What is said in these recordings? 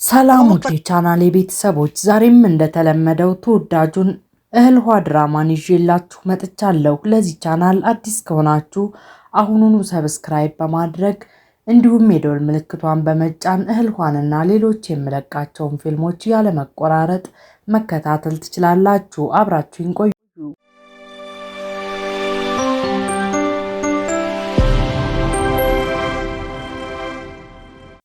ሰላም ውድ ቻናሌ ቤተሰቦች ዛሬም እንደተለመደው ተወዳጁን እህል ውሃ ድራማን ይዤላችሁ መጥቻለሁ። ለዚህ ቻናል አዲስ ከሆናችሁ አሁኑኑ ሰብስክራይብ በማድረግ እንዲሁም የደወል ምልክቷን በመጫን እህል ውሃንና ሌሎች የምለቃቸውን ፊልሞች ያለ መቆራረጥ መከታተል ትችላላችሁ። አብራችሁን ቆዩ።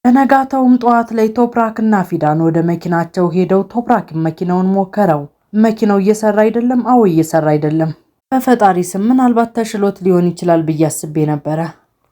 በነጋታውም ጠዋት ላይ ቶፕራክና ፊዳን ወደ መኪናቸው ሄደው ቶፕራክም መኪናውን ሞከረው። መኪናው እየሰራ አይደለም። አዎ እየሰራ አይደለም። በፈጣሪ ስም ምናልባት ተሽሎት ሊሆን ይችላል ብዬ አስቤ ነበረ።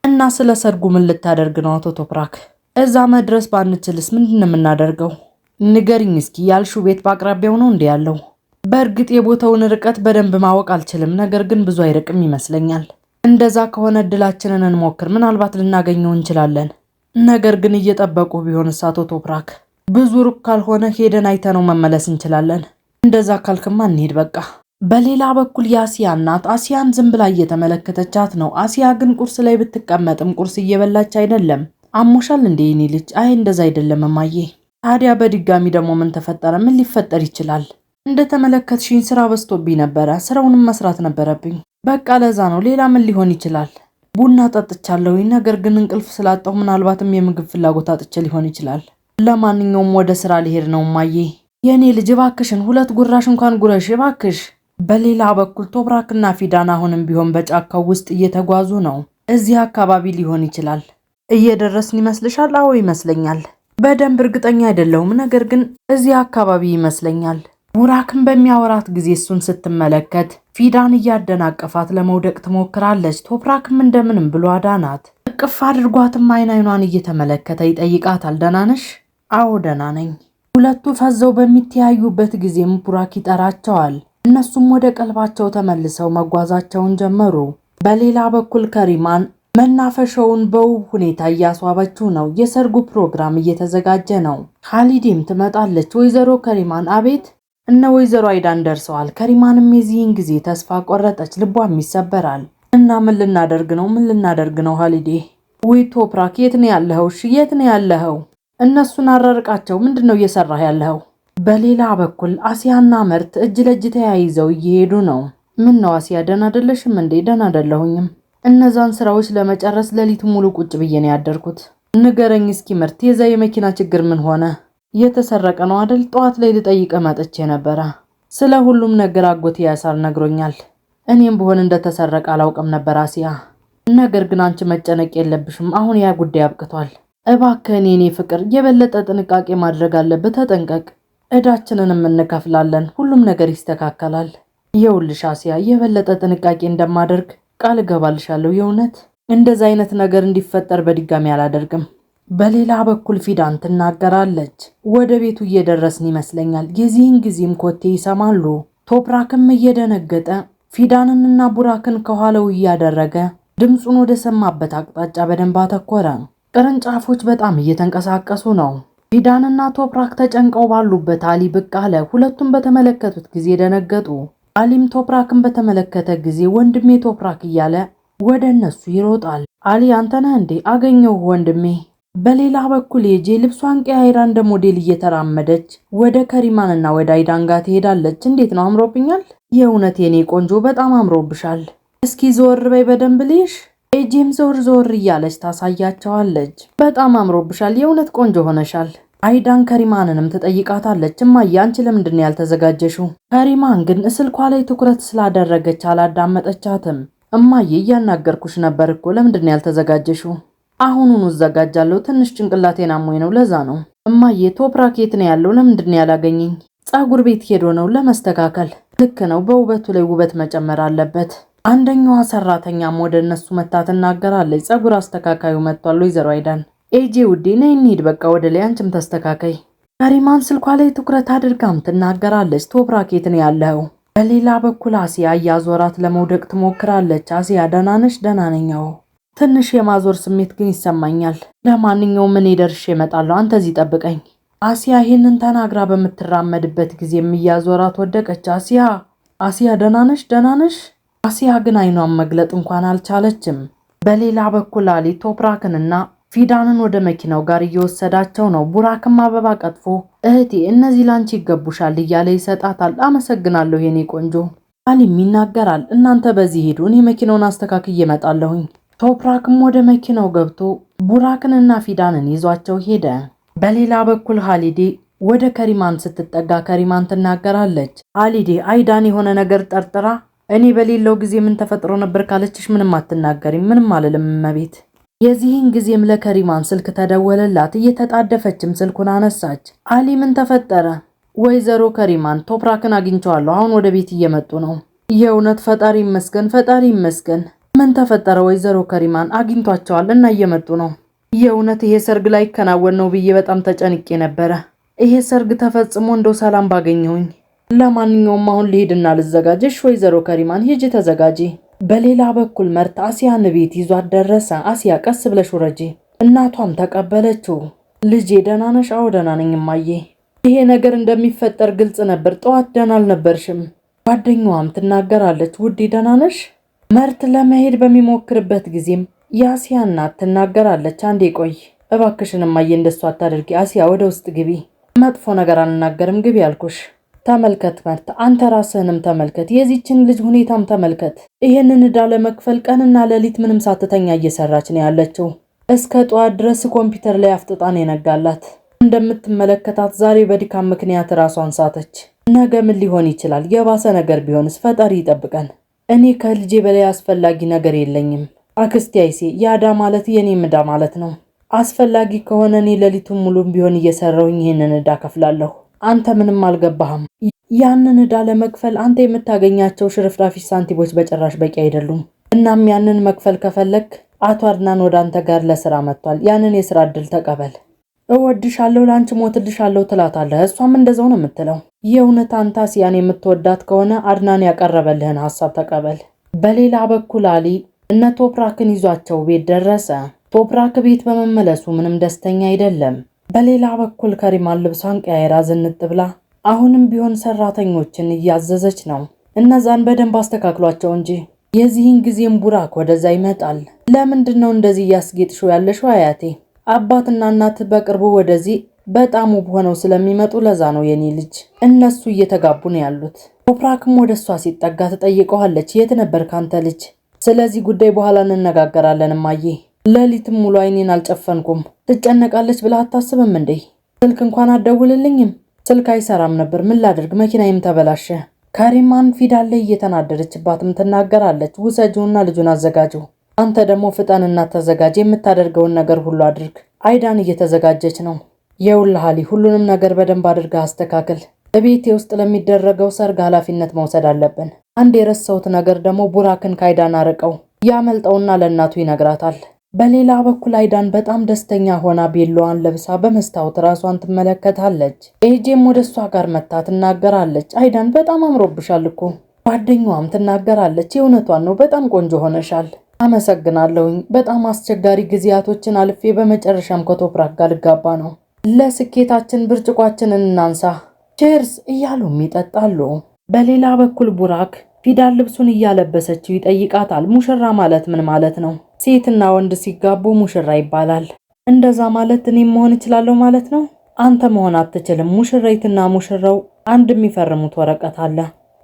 እና ስለ ሰርጉ ምን ልታደርግ ነው አቶ ቶፕራክ? እዛ መድረስ ባንችልስ ምንድን ነው የምናደርገው? ንገሪኝ እስኪ። ያልሽው ቤት በአቅራቢያው ነው እንዴ ያለው? በእርግጥ የቦታውን ርቀት በደንብ ማወቅ አልችልም፣ ነገር ግን ብዙ አይርቅም ይመስለኛል። እንደዛ ከሆነ እድላችንን እንሞክር፣ ምናልባት ልናገኘው እንችላለን። ነገር ግን እየጠበቁ ቢሆንስ አቶ ቶፕራክ? ብዙ ሩቅ ካልሆነ ሄደን አይተነው መመለስ እንችላለን። እንደዛ ካልክማ እንሂድ በቃ። በሌላ በኩል የአሲያ እናት አሲያን ዝም ብላ እየተመለከተቻት ነው። አሲያ ግን ቁርስ ላይ ብትቀመጥም ቁርስ እየበላች አይደለም። አሞሻል እንዴ የኔ ልጅ? አይ እንደዛ አይደለም እማዬ። ታዲያ በድጋሚ ደግሞ ምን ተፈጠረ? ምን ሊፈጠር ይችላል? እንደተመለከትሽኝ ስራ በዝቶብኝ ነበረ። ስራውንም መስራት ነበረብኝ። በቃ ለዛ ነው። ሌላ ምን ሊሆን ይችላል? ቡና ጠጥቻለሁ፣ ነገር ግን እንቅልፍ ስላጣሁ ምናልባትም የምግብ ፍላጎት አጥቼ ሊሆን ይችላል። ለማንኛውም ወደ ስራ ሊሄድ ነው እማዬ። የኔ ልጅ እባክሽን ሁለት ጉራሽ እንኳን ጉረሽ እባክሽ። በሌላ በኩል ቶፕራክና ፊዳን አሁንም ቢሆን በጫካው ውስጥ እየተጓዙ ነው። እዚህ አካባቢ ሊሆን ይችላል። እየደረስን ይመስልሻል? አዎ ይመስለኛል። በደንብ እርግጠኛ አይደለሁም፣ ነገር ግን እዚህ አካባቢ ይመስለኛል። ቡራክን በሚያወራት ጊዜ እሱን ስትመለከት ፊዳን እያደናቀፋት ለመውደቅ ትሞክራለች። ቶፕራክም እንደምንም ብሎ አዳናት። እቅፍ አድርጓትም አይኗን እየተመለከተ ይጠይቃታል። ደህና ነሽ? አዎ ደህና ነኝ። ሁለቱ ፈዘው በሚተያዩበት ጊዜም ቡራክ ይጠራቸዋል። እነሱም ወደ ቀልባቸው ተመልሰው መጓዛቸውን ጀመሩ። በሌላ በኩል ከሪማን መናፈሻውን በውብ ሁኔታ እያስዋበችው ነው። የሰርጉ ፕሮግራም እየተዘጋጀ ነው። ኻሊድም ትመጣለች። ወይዘሮ ከሪማን። አቤት። እነ ወይዘሮ አይዳን ደርሰዋል። ከሪማንም የዚህን ጊዜ ተስፋ ቆረጠች፣ ልቧም ይሰበራል። እና ምን ልናደርግ ነው ኻሊዴ? ውይ ቶፕራክ የት ነው ያለኸው? እሺ የት ነው ያለኸው? እነሱን አረርቃቸው። ምንድነው እየሰራህ ያለኸው? በሌላ በኩል አሲያና መርት እጅ ለእጅ ተያይዘው እየሄዱ ነው። ምን ነው አሲያ ደህና አይደለሽም እንዴ? ደህና አይደለሁኝም። እነዛን ስራዎች ለመጨረስ ሌሊት ሙሉ ቁጭ ብዬ ነው ያደርኩት። ንገረኝ እስኪ መርት፣ የዛ የመኪና ችግር ምን ሆነ? የተሰረቀ ነው አይደል? ጠዋት ላይ ልጠይቀ መጥቼ ነበረ። ስለ ሁሉም ነገር አጎቴ ያሳር ነግሮኛል። እኔም ብሆን እንደተሰረቀ አላውቅም ነበር አሲያ። ነገር ግን አንቺ መጨነቅ የለብሽም። አሁን ያ ጉዳይ አብቅቷል። እባክህ የኔ ፍቅር የበለጠ ጥንቃቄ ማድረግ አለብህ። ተጠንቀቅ። እዳችንንም እንከፍላለን። ሁሉም ነገር ይስተካከላል። ይኸውልሽ አሲያ፣ የበለጠ ጥንቃቄ እንደማደርግ ቃል እገባልሻለሁ። የእውነት እንደዛ አይነት ነገር እንዲፈጠር በድጋሚ አላደርግም። በሌላ በኩል ፊዳን ትናገራለች። ወደ ቤቱ እየደረስን ይመስለኛል። የዚህን ጊዜም ኮቴ ይሰማሉ። ቶፕራክም እየደነገጠ ፊዳንንና ቡራክን ከኋላው እያደረገ ድምፁን ወደ ሰማበት አቅጣጫ በደንብ አተኮረ። ቅርንጫፎች በጣም እየተንቀሳቀሱ ነው። ፊዳንና ቶፕራክ ተጨንቀው ባሉበት አሊ ብቅ አለ። ሁለቱም በተመለከቱት ጊዜ ደነገጡ። አሊም ቶፕራክን በተመለከተ ጊዜ ወንድሜ ቶፕራክ እያለ ወደ እነሱ ይሮጣል። አሊ አንተ ነህ እንዴ? አገኘው ወንድሜ። በሌላ በኩል የጄ ልብሷን ቀያይራ እንደ ሞዴል እየተራመደች ወደ ከሪማንና ወደ አይዳን ጋር ትሄዳለች። እንዴት ነው አምሮብኛል? የእውነት የኔ ቆንጆ በጣም አምሮብሻል። እስኪ ዘወር በይ በደንብ ልይሽ። ኤጄም ዘወር እያለች ታሳያቸዋለች። በጣም አምሮብሻል፣ የእውነት ቆንጆ ሆነሻል። አይዳን ከሪማንንም ትጠይቃታለች። እማዬ አንቺ ለምንድን ነው ያልተዘጋጀሽው? ከሪማን ግን ስልኳ ላይ ትኩረት ስላደረገች አላዳመጠቻትም። እማዬ እያናገርኩሽ ነበር እኮ፣ ለምንድን ነው ያልተዘጋጀሽው? አሁኑኑ እዘጋጃለሁ። ትንሽ ጭንቅላቴን አሞኝ ነው፣ ለዛ ነው። እማዬ ቶፕራክ የት ነው ያለው? ለምንድን ነው ያላገኘኝ? ፀጉር ቤት ሄዶ ነው ለመስተካከል። ልክ ነው፣ በውበቱ ላይ ውበት መጨመር አለበት። አንደኛዋ ሰራተኛም ወደ እነሱ መታ ትናገራለች። ፀጉር አስተካካዩ መጥቷል ወይዘሮ አይዳን። ኤጄ ውዴ ነይ እንሂድ በቃ ወደ ላይ፣ አንቺም ተስተካከይ። ከሪማን ስልኳ ላይ ትኩረት አድርጋም ትናገራለች። ቶፕራክ የት ነው ያለው? በሌላ በኩል አሲያ እያዞራት ለመውደቅ ትሞክራለች። አሲያ ደህና ነሽ? ደህና ነኝ። ትንሽ የማዞር ስሜት ግን ይሰማኛል። ለማንኛውም እኔ ደርሼ እመጣለሁ፣ አንተ እዚህ ጠብቀኝ። አሲያ ይህንን ተናግራ በምትራመድበት ጊዜም እያዞራት ወደቀች። አሲያ ደህና ነሽ? ደህና ነሽ? አሲያ ግን አይኗን መግለጥ እንኳን አልቻለችም። በሌላ በኩል አሊ ቶፕራክንና ፊዳንን ወደ መኪናው ጋር እየወሰዳቸው ነው። ቡራክም አበባ ቀጥፎ እህቴ እነዚህ ላንቺ ይገቡሻል እያለ ይሰጣታል። አመሰግናለሁ የኔ ቆንጆ። አሊም ይናገራል። እናንተ በዚህ ሄዱ፣ እኔ መኪናውን አስተካክዬ እመጣለሁኝ። ቶፕራክም ወደ መኪናው ገብቶ ቡራክንና ፊዳንን ይዟቸው ሄደ። በሌላ በኩል ሃሊዴ ወደ ከሪማን ስትጠጋ ከሪማን ትናገራለች። ሃሊዴ አይዳን የሆነ ነገር ጠርጥራ እኔ በሌለው ጊዜ ምን ተፈጥሮ ነበር ካለችሽ ምንም አትናገሪም። ምንም አልልም እመቤት። የዚህን ጊዜም ለከሪማን ስልክ ተደወለላት። እየተጣደፈችም ስልኩን አነሳች። አሊ ምን ተፈጠረ? ወይዘሮ ከሪማን ቶፕራክን አግኝቼዋለሁ፣ አሁን ወደ ቤት እየመጡ ነው። የእውነት ፈጣሪ ይመስገን፣ ፈጣሪ ይመስገን። ምን ተፈጠረ? ወይዘሮ ከሪማን አግኝቷቸዋል እና እየመጡ ነው። የእውነት ይሄ ሰርግ ላይ ይከናወን ነው ብዬ በጣም ተጨንቄ ነበረ። ይሄ ሰርግ ተፈጽሞ እንደው ሰላም ባገኘሁኝ። ለማንኛውም አሁን ልሄድና ልዘጋጅሽ። ወይዘሮ ከሪማን ሂጂ ተዘጋጂ። በሌላ በኩል መርት አሲያን ቤት ይዟት ደረሰ። አሲያ ቀስ ብለሽ ውረጂ። እናቷም ተቀበለችው። ልጄ ደህና ነሽ? አዎ ደህና ነኝ እማዬ። ይሄ ነገር እንደሚፈጠር ግልጽ ነበር። ጠዋት ደህና አልነበርሽም። ጓደኛዋም ትናገራለች። ውዴ ደህና ነሽ? መርት ለመሄድ በሚሞክርበት ጊዜም የአሲያ እናት ትናገራለች። አንዴ ቆይ እባክሽን እማዬ፣ እንደሱ አታደርጊ። አሲያ ወደ ውስጥ ግቢ። መጥፎ ነገር አልናገርም፣ ግቢ ያልኩሽ። ተመልከት መርት፣ አንተ ራስህንም ተመልከት፣ የዚችን ልጅ ሁኔታም ተመልከት። ይሄንን ዕዳ ለመክፈል ቀንና ሌሊት ምንም ሳትተኛ እየሰራች ነው ያለችው። እስከ ጠዋት ድረስ ኮምፒውተር ላይ አፍጥጣን የነጋላት። እንደምትመለከታት ዛሬ በድካም ምክንያት ራሷን ሳተች። ነገ ምን ሊሆን ይችላል? የባሰ ነገር ቢሆንስ? ፈጣሪ ይጠብቀን። እኔ ከልጄ በላይ አስፈላጊ ነገር የለኝም። አክስቴ አይሴ ያዳ ማለት የኔ ዕዳ ማለት ነው። አስፈላጊ ከሆነ እኔ ሌሊቱን ሙሉም ቢሆን እየሰራሁኝ ይሄንን ዕዳ ከፍላለሁ። አንተ ምንም አልገባህም። ያንን ዕዳ ለመክፈል አንተ የምታገኛቸው ሽርፍራፊ ሳንቲሞች በጭራሽ በቂ አይደሉም። እናም ያንን መክፈል ከፈለክ አቶ አድናን ወደ አንተ ጋር ለስራ መጥቷል። ያንን የስራ እድል ተቀበል። እወድሻለሁ፣ ላንቺ ሞትልሻለሁ ትላታለህ። እሷም እንደዛው ነው የምትለው። የእውነት አንተ አሲያን የምትወዳት ከሆነ አድናን ያቀረበልህን ሐሳብ ተቀበል። በሌላ በኩል አሊ እነ ቶፕራክን ይዟቸው ቤት ደረሰ። ቶፕራክ ቤት በመመለሱ ምንም ደስተኛ አይደለም። በሌላ በኩል ከሪማን ልብሷን ቀያይራ ዝንጥ ብላ አሁንም ቢሆን ሰራተኞችን እያዘዘች ነው። እነዛን በደንብ አስተካክሏቸው እንጂ። የዚህን ጊዜም ቡራክ ወደዛ ይመጣል። ለምንድነው እንደዚህ እያስጌጥሽው ያለሽው አያቴ? አባትና እናት በቅርቡ ወደዚህ በጣም ውብ ሆነው ስለሚመጡ ለዛ ነው የኔ ልጅ። እነሱ እየተጋቡ ነው ያሉት። ቶፕራክም ወደሷ ሲጠጋ ትጠይቀዋለች። የት ነበር ካንተ ልጅ? ስለዚህ ጉዳይ በኋላ እንነጋገራለን እማዬ። ሌሊትም ሙሉ አይኔን አልጨፈንኩም። ትጨነቃለች ብለህ አታስብም እንዴ? ስልክ እንኳን አትደውልልኝም? ስልክ አይሰራም ነበር። ምን ላድርግ? መኪናዬም ተበላሸ። ከሪማን ፊዳን ላይ እየተናደደችባትም ትናገራለች። ውሰጂውና ልጁን አዘጋጁ። አንተ ደግሞ ፍጠንና ተዘጋጅ። የምታደርገውን ነገር ሁሉ አድርግ። አይዳን እየተዘጋጀች ነው። ይኸውልህ አሊ፣ ሁሉንም ነገር በደንብ አድርገህ አስተካክል። እቤቴ ውስጥ ለሚደረገው ሰርግ ኃላፊነት መውሰድ አለብን። አንድ የረሳሁት ነገር ደግሞ ቡራክን ከአይዳን አርቀው ያመልጠውና ለእናቱ ይነግራታል። በሌላ በኩል አይዳን በጣም ደስተኛ ሆና ቤሎዋን ለብሳ በመስታወት ራሷን ትመለከታለች። ኤጄም ወደ እሷ ጋር መታ ትናገራለች። አይዳን በጣም አምሮብሻል እኮ። ጓደኛዋም ትናገራለች። የእውነቷን ነው፣ በጣም ቆንጆ ሆነሻል። አመሰግናለሁኝ። በጣም አስቸጋሪ ጊዜያቶችን አልፌ በመጨረሻም ከቶፕራክ ጋር ልጋባ ነው። ለስኬታችን ብርጭቋችንን እናንሳ፣ ቼርስ እያሉም ይጠጣሉ። በሌላ በኩል ቡራክ ፊዳን ልብሱን እያለበሰችው ይጠይቃታል። ሙሽራ ማለት ምን ማለት ነው? ሴትና ወንድ ሲጋቡ ሙሽራ ይባላል። እንደዛ ማለት እኔም መሆን እችላለሁ ማለት ነው? አንተ መሆን አትችልም። ሙሽራይትና ሙሽራው አንድ የሚፈርሙት ወረቀት አለ።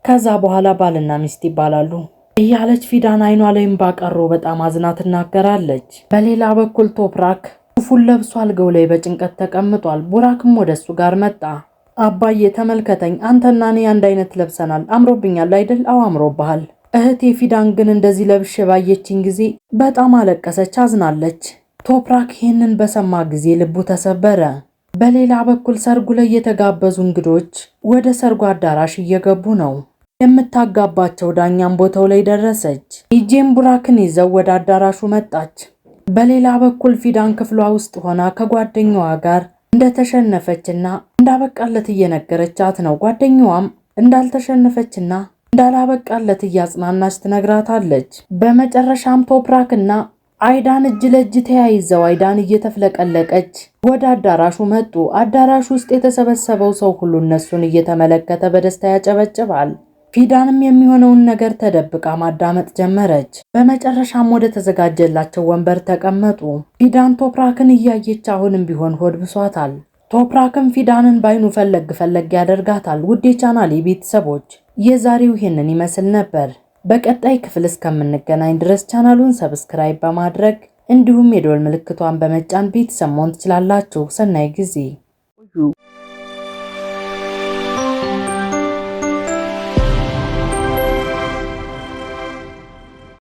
ከዛ በኋላ ባልና ሚስት ይባላሉ እያለች ፊዳን አይኗ ላይም ባቀሮ በጣም አዝና ትናገራለች። በሌላ በኩል ቶፕራክ ሱፉን ለብሶ አልጋው ላይ በጭንቀት ተቀምጧል። ቡራክም ወደሱ ጋር መጣ። አባዬ ተመልከተኝ፣ አንተና እኔ አንድ አይነት ለብሰናል። አምሮብኛል አይደል? አዎ አምሮብሃል። እህቴ ፊዳን ግን እንደዚህ ለብሼ ባየችኝ ጊዜ በጣም አለቀሰች፣ አዝናለች። ቶፕራክ ይህንን በሰማ ጊዜ ልቡ ተሰበረ። በሌላ በኩል ሰርጉ ላይ የተጋበዙ እንግዶች ወደ ሰርጉ አዳራሽ እየገቡ ነው። የምታጋባቸው ዳኛም ቦታው ላይ ደረሰች። ኢጄም ቡራክን ይዘው ወደ አዳራሹ መጣች። በሌላ በኩል ፊዳን ክፍሏ ውስጥ ሆና ከጓደኛዋ ጋር እንደተሸነፈችና እንዳበቃለት እየነገረቻት ነው። ጓደኛዋም እንዳልተሸነፈችና እንዳላበቃለት እያጽናናች ትነግራታለች። በመጨረሻም ቶፕራክና አይዳን እጅ ለእጅ ተያይዘው አይዳን እየተፍለቀለቀች ወደ አዳራሹ መጡ። አዳራሹ ውስጥ የተሰበሰበው ሰው ሁሉ እነሱን እየተመለከተ በደስታ ያጨበጭባል። ፊዳንም የሚሆነውን ነገር ተደብቃ ማዳመጥ ጀመረች። በመጨረሻም ወደ ተዘጋጀላቸው ወንበር ተቀመጡ። ፊዳን ቶፕራክን እያየች አሁንም ቢሆን ሆድ ብሷታል። ቶፕራክም ፊዳንን ባይኑ ፈለግ ፈለግ ያደርጋታል። ውድ የቻናሌ ቤተሰቦች የዛሬው ይህንን ይመስል ነበር። በቀጣይ ክፍል እስከምንገናኝ ድረስ ቻናሉን ሰብስክራይብ በማድረግ እንዲሁም የደወል ምልክቷን በመጫን ቤተሰብ መሆን ትችላላችሁ። ሰናይ ጊዜ።